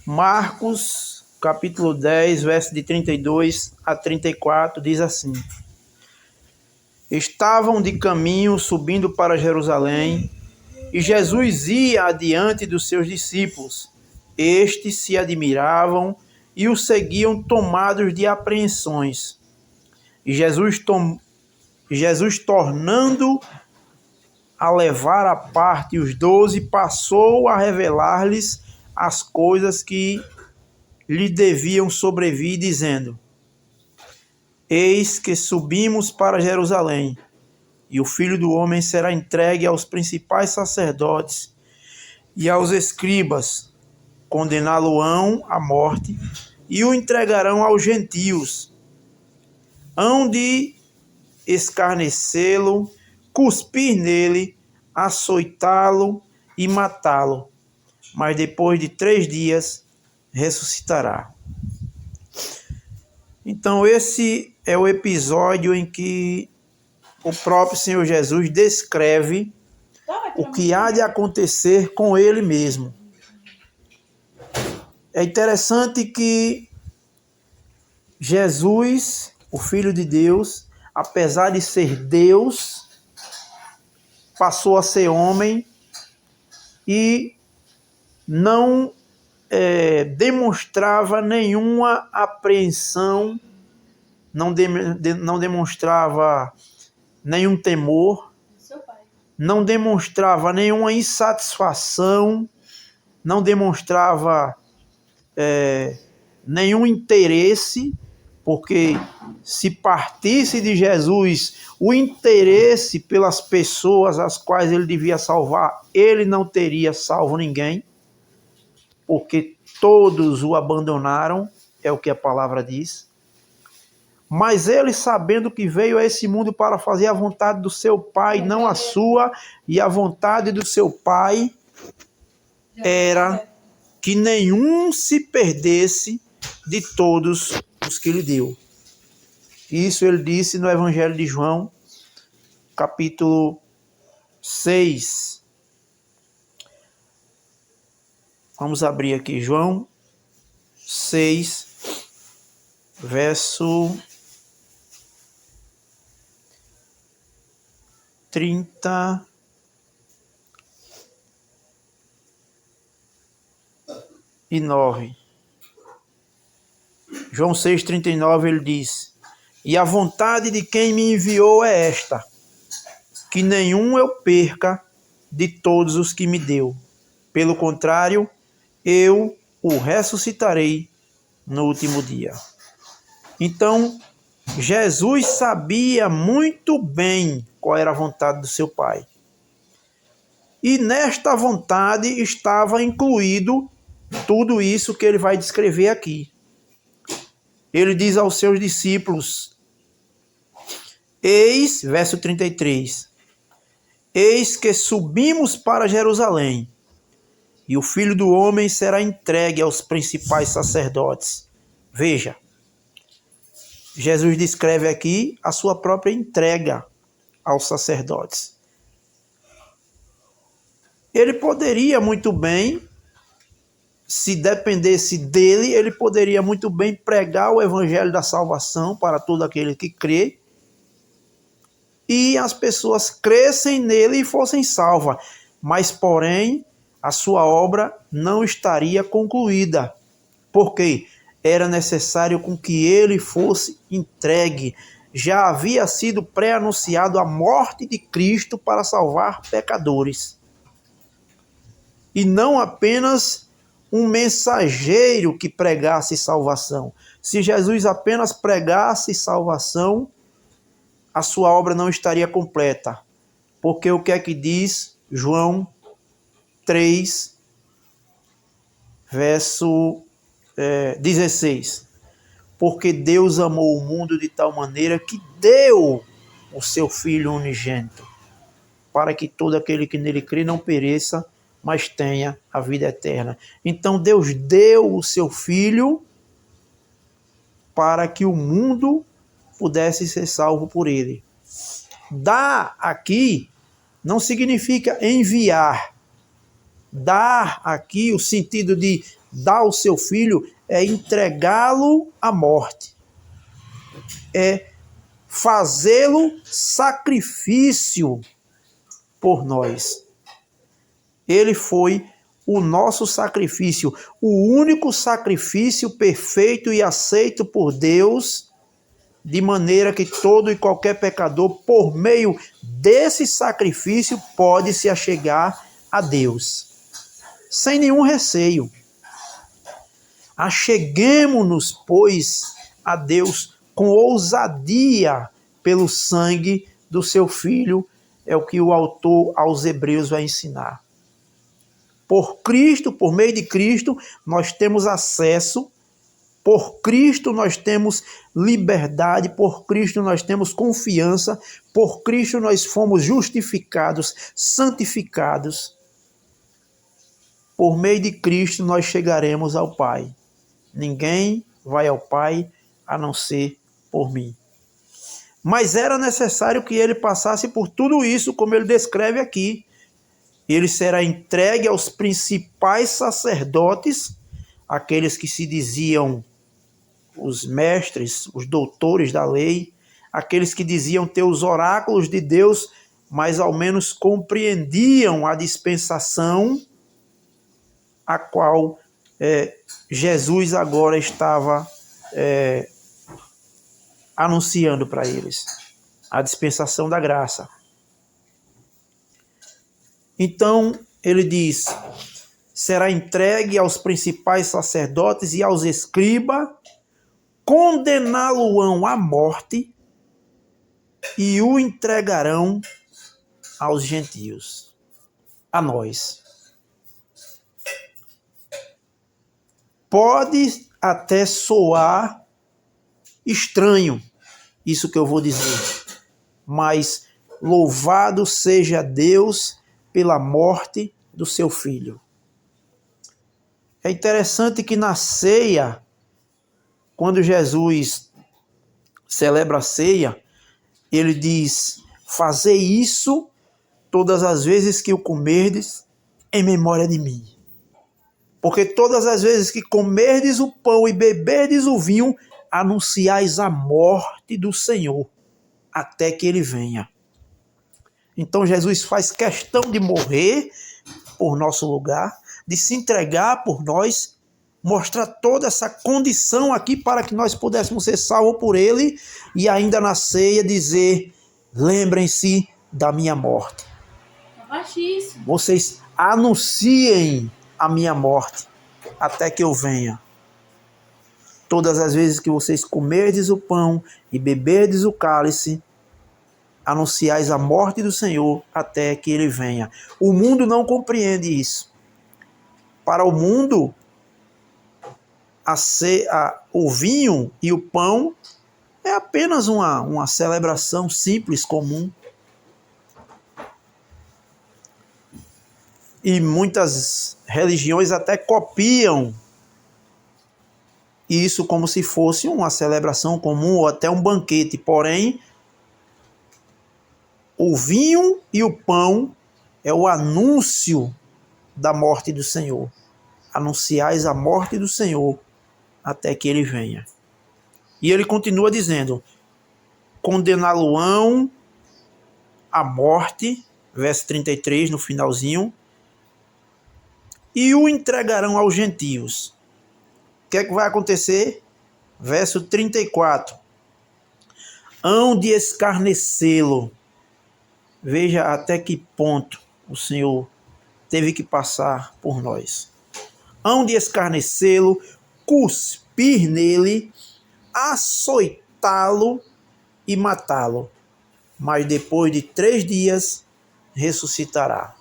Marcos, capítulo 10, verso de 32 a 34, diz assim: Estavam de caminho subindo para Jerusalém, e Jesus ia adiante dos seus discípulos. Estes se admiravam e o seguiam tomados de apreensões. E Jesus tornando a levar à parte os 12, passou a revelar-lhes as coisas que lhe deviam sobrevir, dizendo: Eis que subimos para Jerusalém, e o Filho do Homem será entregue aos principais sacerdotes e aos escribas, condená-lo-ão à morte, e o entregarão aos gentios. Hão de escarnecê-lo, cuspir nele, açoitá-lo e matá-lo. Mas depois de 3 dias ressuscitará. Então esse é o episódio em que o próprio Senhor Jesus descreve o que há de acontecer com ele mesmo. É interessante que Jesus, o Filho de Deus, apesar de ser Deus, passou a ser homem e não demonstrava nenhuma apreensão, não demonstrava nenhum temor, não demonstrava nenhuma insatisfação, não demonstrava nenhum interesse, porque se partisse de Jesus o interesse pelas pessoas as quais ele devia salvar, ele não teria salvo ninguém, porque todos o abandonaram, é o que a palavra diz. Mas ele, sabendo que veio a esse mundo para fazer a vontade do seu Pai, não a sua, e a vontade do seu Pai era que nenhum se perdesse de todos os que lhe deu. Isso ele disse no Evangelho de João, capítulo 6. Vamos abrir aqui, João 6, verso 39. João 6,39 ele diz: E a vontade de quem me enviou é esta, que nenhum eu perca de todos os que me deu. Pelo contrário, eu o ressuscitarei no último dia. Então, Jesus sabia muito bem qual era a vontade do seu Pai. E nesta vontade estava incluído tudo isso que ele vai descrever aqui. Ele diz aos seus discípulos, eis, verso 33, eis que subimos para Jerusalém, e o Filho do Homem será entregue aos principais sacerdotes. Veja, Jesus descreve aqui a sua própria entrega aos sacerdotes. Ele poderia muito bem, se dependesse dele, ele poderia muito bem pregar o evangelho da salvação para todo aquele que crê, e as pessoas crescem nele e fossem salvas. Mas, porém, a sua obra não estaria concluída, porque era necessário com que ele fosse entregue. Já havia sido pré-anunciado a morte de Cristo para salvar pecadores. E não apenas um mensageiro que pregasse salvação. Se Jesus apenas pregasse salvação, a sua obra não estaria completa. Porque o que é que diz João 3, verso 16? Porque Deus amou o mundo de tal maneira que deu o seu Filho unigênito, para que todo aquele que nele crê não pereça, mas tenha a vida eterna. Então Deus deu o seu Filho para que o mundo pudesse ser salvo por ele. Dar aqui não significa enviar. Dar aqui o sentido de dar o seu filho é entregá-lo à morte, é fazê-lo sacrifício por nós. Ele foi o nosso sacrifício, o único sacrifício perfeito e aceito por Deus, de maneira que todo e qualquer pecador, por meio desse sacrifício, pode se achegar a Deus, sem nenhum receio. Acheguemo-nos, pois, a Deus com ousadia pelo sangue do seu Filho, é o que o autor aos Hebreus vai ensinar. Por Cristo, por meio de Cristo, nós temos acesso, por Cristo nós temos liberdade, por Cristo nós temos confiança, por Cristo nós fomos justificados, santificados. Por meio de Cristo nós chegaremos ao Pai. Ninguém vai ao Pai a não ser por mim. Mas era necessário que ele passasse por tudo isso, como ele descreve aqui. Ele será entregue aos principais sacerdotes, aqueles que se diziam os mestres, os doutores da lei, aqueles que diziam ter os oráculos de Deus, mas ao menos compreendiam a dispensação a qual Jesus agora estava anunciando para eles, a dispensação da graça. Então, ele diz, será entregue aos principais sacerdotes e aos escribas, condená-lo-ão à morte e o entregarão aos gentios, a nós. Pode até soar estranho isso que eu vou dizer, mas louvado seja Deus pela morte do seu Filho. É interessante que na ceia, quando Jesus celebra a ceia, ele diz, fazei isso todas as vezes que o comerdes em memória de mim. Porque todas as vezes que comerdes o pão e beberdes o vinho, anunciais a morte do Senhor, até que ele venha. Então Jesus faz questão de morrer por nosso lugar, de se entregar por nós, mostrar toda essa condição aqui para que nós pudéssemos ser salvos por ele, e ainda na ceia dizer, lembrem-se da minha morte. Baixíssimo. Vocês anunciem a minha morte até que eu venha. Todas as vezes que vocês comerdes o pão e beberdes o cálice, anunciais a morte do Senhor até que ele venha. O mundo não compreende isso. Para o mundo, o vinho e o pão é apenas uma celebração simples, comum. E muitas religiões até copiam isso como se fosse uma celebração comum ou até um banquete. Porém, o vinho e o pão é o anúncio da morte do Senhor. Anunciais a morte do Senhor até que ele venha. E ele continua dizendo, condená-lo-ão à morte, verso 33, no finalzinho, e o entregarão aos gentios. O que é que vai acontecer? Verso 34. Hão de escarnecê-lo. Veja até que ponto o Senhor teve que passar por nós. Hão de escarnecê-lo, cuspir nele, açoitá-lo e matá-lo. Mas depois de 3 dias ressuscitará.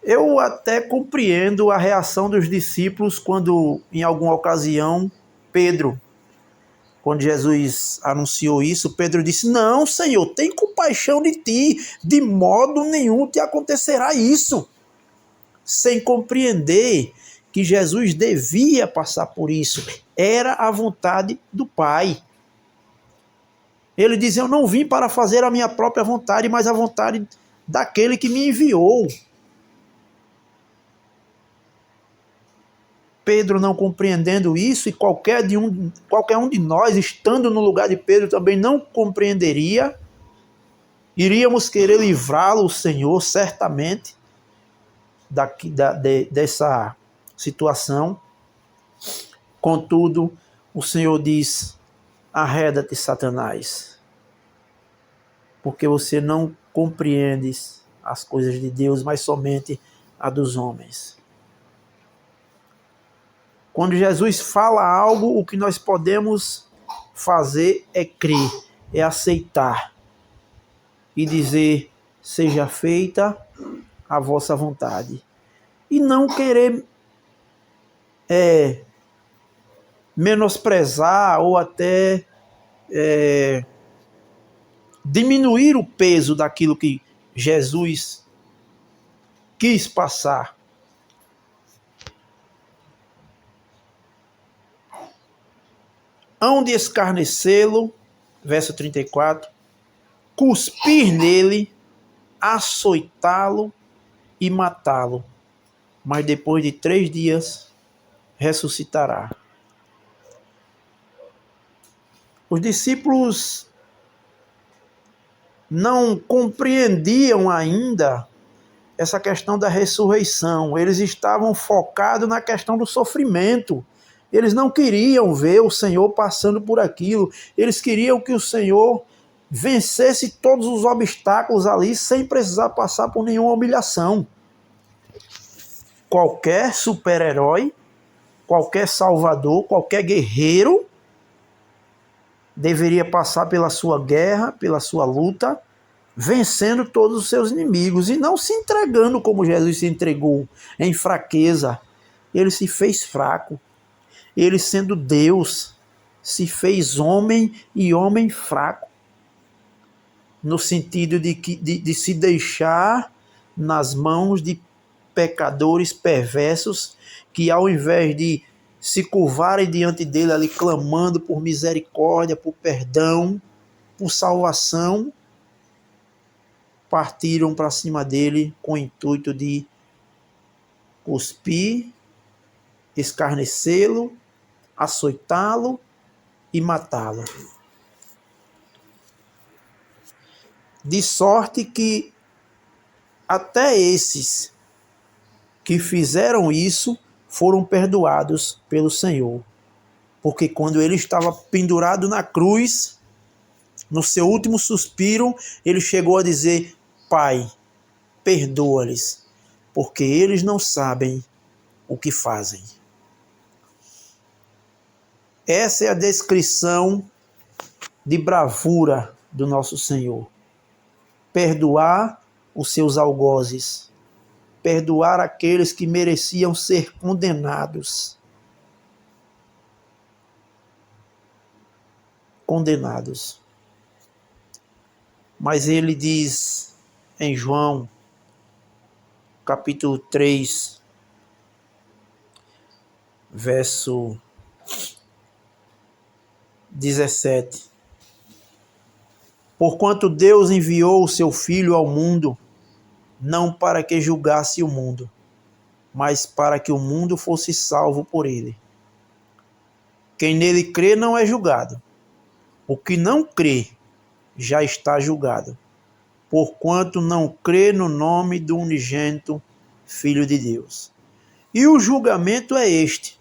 Eu até compreendo a reação dos discípulos quando, em alguma ocasião, Pedro, quando Jesus anunciou isso, Pedro disse, não, Senhor, tem compaixão de ti, de modo nenhum te acontecerá isso. Sem compreender que Jesus devia passar por isso. Era a vontade do Pai. Ele diz, eu não vim para fazer a minha própria vontade, mas a vontade daquele que me enviou. Pedro não compreendendo isso, e qualquer um de nós, estando no lugar de Pedro, também não compreenderia, iríamos querer livrá-lo, o Senhor, certamente, dessa situação. Contudo, o Senhor diz: arreda-te, Satanás, porque você não compreende as coisas de Deus, mas somente a dos homens. Quando Jesus fala algo, o que nós podemos fazer é crer, é aceitar e dizer: seja feita a vossa vontade. E não querer menosprezar ou até diminuir o peso daquilo que Jesus quis passar. Hão de escarnecê-lo, verso 34, cuspir nele, açoitá-lo e matá-lo, mas depois de 3 dias ressuscitará. Os discípulos não compreendiam ainda essa questão da ressurreição. Eles estavam focados na questão do sofrimento. Eles não queriam ver o Senhor passando por aquilo. Eles queriam que o Senhor vencesse todos os obstáculos ali sem precisar passar por nenhuma humilhação. Qualquer super-herói, qualquer salvador, qualquer guerreiro deveria passar pela sua guerra, pela sua luta, vencendo todos os seus inimigos e não se entregando como Jesus se entregou, em fraqueza. Ele se fez fraco. Ele, sendo Deus, se fez homem e homem fraco, no sentido de se deixar nas mãos de pecadores perversos que, ao invés de se curvarem diante dele ali, clamando por misericórdia, por perdão, por salvação, partiram para cima dele com o intuito de cuspir, escarnecê-lo, açoitá-lo e matá-lo. De sorte que até esses que fizeram isso foram perdoados pelo Senhor. Porque quando ele estava pendurado na cruz, no seu último suspiro, ele chegou a dizer: Pai, perdoa-lhes, porque eles não sabem o que fazem. Essa é a descrição de bravura do nosso Senhor. Perdoar os seus algozes. Perdoar aqueles que mereciam ser condenados. Condenados. Mas ele diz em João, capítulo 3, verso 17. Porquanto Deus enviou o seu Filho ao mundo, não para que julgasse o mundo, mas para que o mundo fosse salvo por ele. Quem nele crê não é julgado. O que não crê já está julgado, porquanto não crê no nome do unigênito Filho de Deus. E o julgamento é este,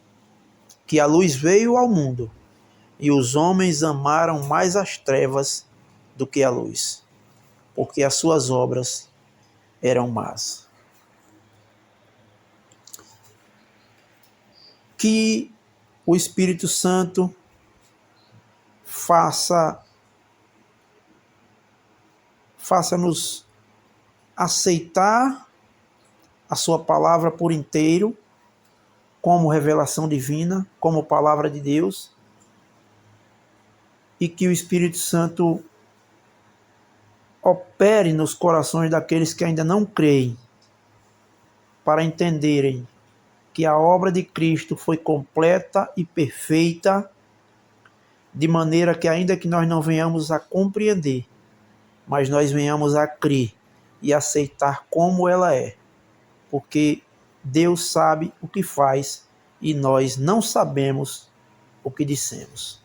que a luz veio ao mundo, e os homens amaram mais as trevas do que a luz, porque as suas obras eram más. Que o Espírito Santo faça-nos aceitar a sua palavra por inteiro, como revelação divina, como palavra de Deus, e que o Espírito Santo opere nos corações daqueles que ainda não creem, para entenderem que a obra de Cristo foi completa e perfeita, de maneira que ainda que nós não venhamos a compreender, mas nós venhamos a crer e aceitar como ela é, porque Deus sabe o que faz e nós não sabemos o que dissemos.